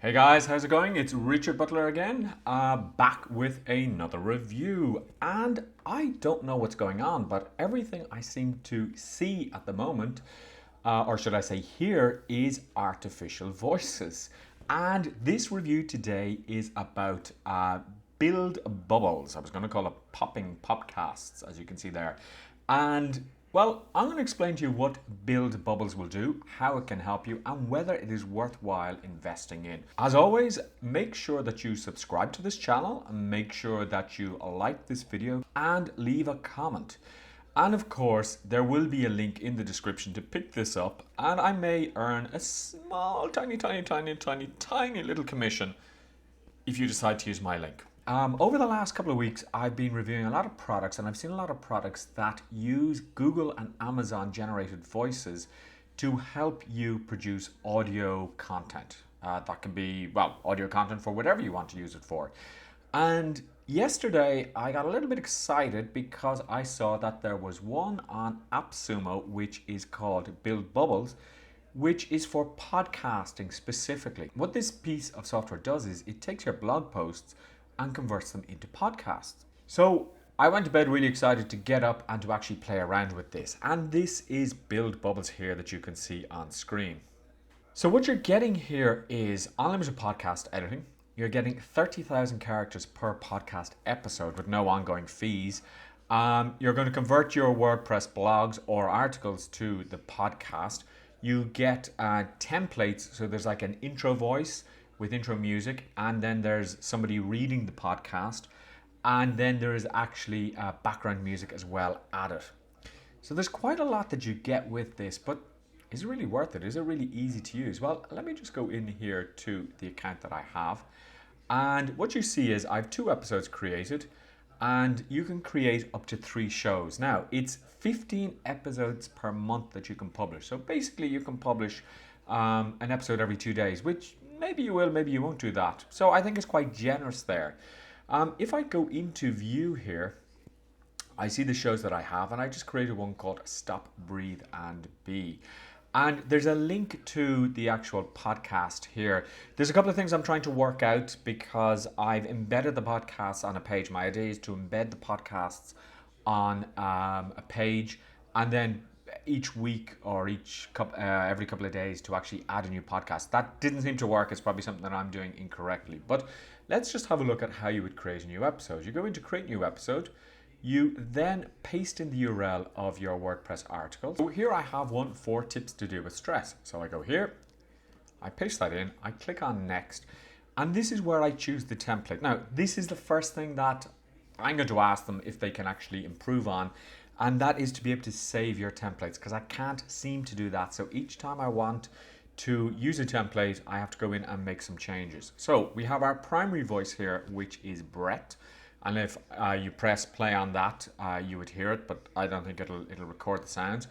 Hey guys, how's it going? It's Richard Butler again, back with another review. And I don't know what's going on, but everything I seem to see at the moment, or should I say hear, is artificial voices. And this review today is about Build Bubbles. I was going to call it Popping Popcasts, as you can see there. And well, I'm going to explain to you what Build Bubbles will do, how it can help you, and whether it is worthwhile investing in. As always, make sure that you subscribe to this channel and make sure that you like this video and leave a comment. And of course, there will be a link in the description to pick this up, and I may earn a small, tiny little commission if you decide to use my link. Over the last couple of weeks, I've been reviewing a lot of products, and I've seen a lot of products that use Google and Amazon generated voices to help you produce audio content. That can be, well, audio content for whatever you want to use it for. And yesterday, I got a little bit excited because I saw that there was one on Appsumo, which is called Build Bubbles, which is for podcasting specifically. What this piece of software does is it takes your blog posts and converts them into podcasts. So I went to bed really excited to get up and to actually play around with this. And this is Build Bubbles here that you can see on screen. So what you're getting here is unlimited podcast editing. You're getting 30,000 characters per podcast episode with no ongoing fees. You're going to convert your WordPress blogs or articles to the podcast. You get templates, so there's like an intro voice with intro music, and then there's somebody reading the podcast, and then there is actually background music as well added. So there's quite a lot that you get with this, but is it really worth it? Is it really easy to use? Well, let me just go in here to the account that I have, and what you see is I have 2 episodes created, and you can create up to 3 shows. Now, it's 15 episodes per month that you can publish. So basically you can publish an episode every 2 days, which maybe you will, maybe you won't do that. So I think it's quite generous there. If I go into view here, I see the shows that I have, and I just created one called Stop, Breathe and Be. And there's a link to the actual podcast here. There's a couple of things I'm trying to work out because I've embedded the podcasts on a page. My idea is to embed the podcasts on a page, and then each week or every couple of days to actually add a new podcast. That didn't seem to work. It's probably something that I'm doing incorrectly. But let's just have a look at how you would create a new episode. You go into create new episode. You then paste in the URL of your WordPress article. So here I have one, 4 tips to deal with stress. So I go here, I paste that in, I click on next, and this is where I choose the template. Now, this is the first thing that I'm going to ask them if they can actually improve on, and that is to be able to save your templates, because I can't seem to do that. So each time I want to use a template, I have to go in and make some changes. So we have our primary voice here, which is Brett. And if you press play on that, you would hear it, but I don't think it'll record the sounds.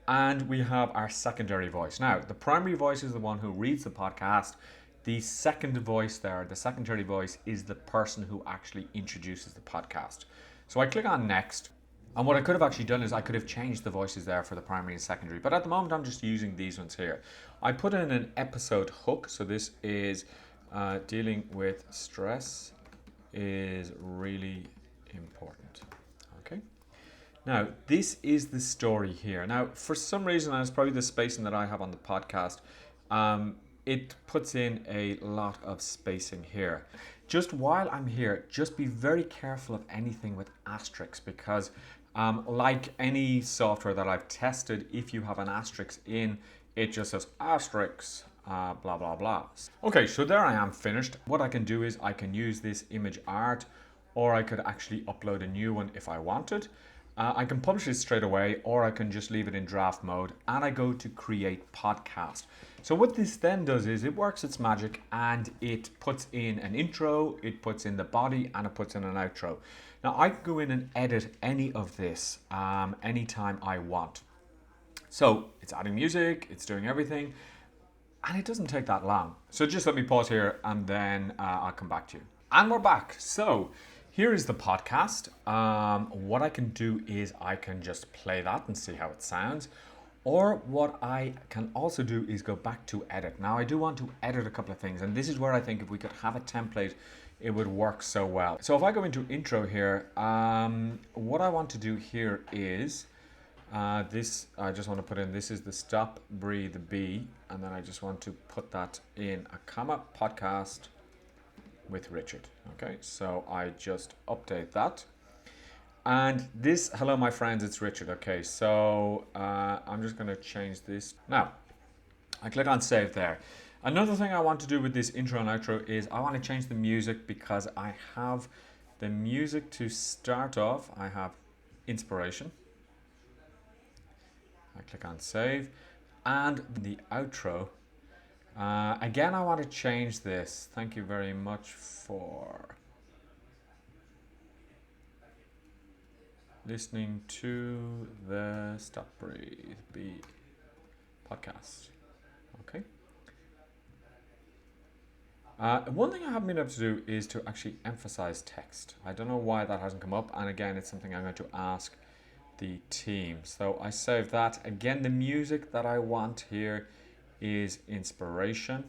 And we have our secondary voice. Now, the primary voice is the one who reads the podcast. The second voice there, the secondary voice, is the person who actually introduces the podcast. So I click on next. And what I could have actually done is I could have changed the voices there for the primary and secondary. But at the moment, I'm just using these ones here. I put in an episode hook. So this is dealing with stress is really important. Okay. Now, this is the story here. Now, for some reason, and it's probably the spacing that I have on the podcast, it puts in a lot of spacing here. Just while I'm here, just be very careful of anything with asterisks, because like any software that I've tested, if you have an asterisk in, it just says asterisks. Blah blah blah. Okay, so there I am finished. What I can do is I can use this image art, or I could actually upload a new one if I wanted. I can publish it straight away, or I can just leave it in draft mode, and I go to create podcast. So what this then does is it works its magic, and it puts in an intro, it puts in the body, and it puts in an outro. Now I can go in and edit any of this anytime I want. So it's adding music, it's doing everything. And it doesn't take that long. So just let me pause here, and then I'll come back to you. And we're back. So here is the podcast. What I can do is I can just play that and see how it sounds. Or what I can also do is go back to edit. Now I do want to edit a couple of things, and this is where I think if we could have a template, it would work so well. So if I go into intro here, what I want to do here is this, I just want to put in, this is the stop, breathe, be, and then I just want to put that in a comma, podcast with Richard. Okay, so I just update that. And this, hello my friends, it's Richard. Okay, so I'm just going to change this. Now, I click on save there. Another thing I want to do with this intro and outro is I want to change the music, because I have the music to start off. I have inspiration. I click on save. And the outro. Again, I want to change this. Thank you very much for listening to the Stop Breathe Be podcast. Okay. One thing I haven't been able to do is to actually emphasize text. I don't know why that hasn't come up, and again, it's something I'm going to ask the team. So I save that. Again, the music that I want here is inspiration.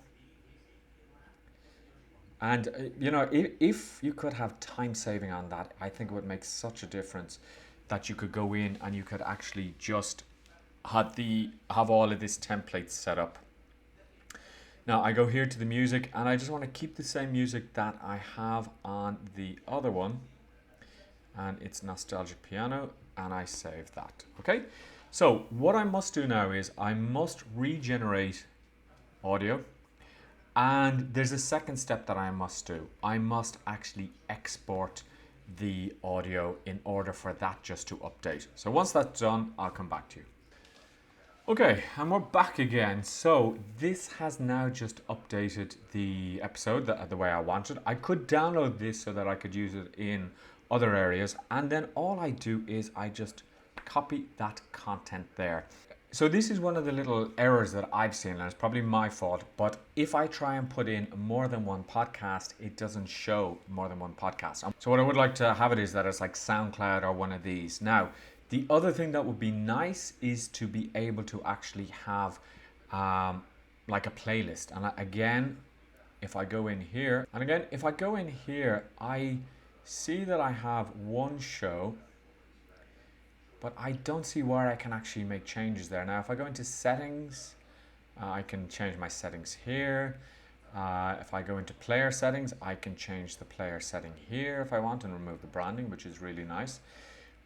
And you know, if you could have time saving on that, I think it would make such a difference that you could go in and you could actually just have all of this template set up. Now I go here to the music, and I just want to keep the same music that I have on the other one, and it's nostalgic piano, and I save that. Okay, so what I must do now is I must regenerate audio. And there's a second step that I must do. I must actually export the audio in order for that just to update. So once that's done, I'll come back to you. Okay, and we're back again. So this has now just updated the episode the way I wanted. I could download this so that I could use it in other areas. And then all I do is I just copy that content there. So this is one of the little errors that I've seen, and it's probably my fault, but if I try and put in more than one podcast, it doesn't show more than one podcast. So what I would like to have it is that it's like SoundCloud or one of these. Now, the other thing that would be nice is to be able to actually have like a playlist. And again, if I go in here, I see that I have one show, but I don't see where I can actually make changes there. Now, if I go into settings, I can change my settings here. If I go into player settings, I can change the player setting here if I want and remove the branding, which is really nice.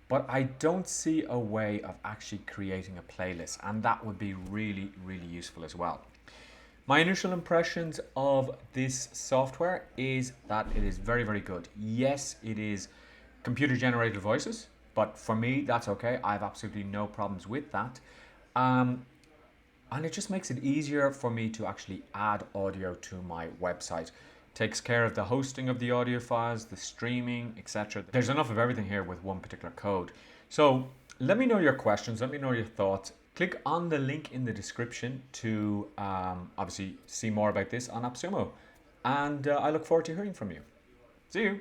But I don't see a way of actually creating a playlist, and that would be really, really useful as well. My initial impressions of this software is that it is very, very good. Yes, it is computer generated voices, but for me, that's okay. I have absolutely no problems with that. And it just makes it easier for me to actually add audio to my website. Takes care of the hosting of the audio files, the streaming, etc. There's enough of everything here with one particular code. So let me know your questions. Let me know your thoughts. Click on the link in the description to obviously see more about this on Appsumo. And I look forward to hearing from you. See you.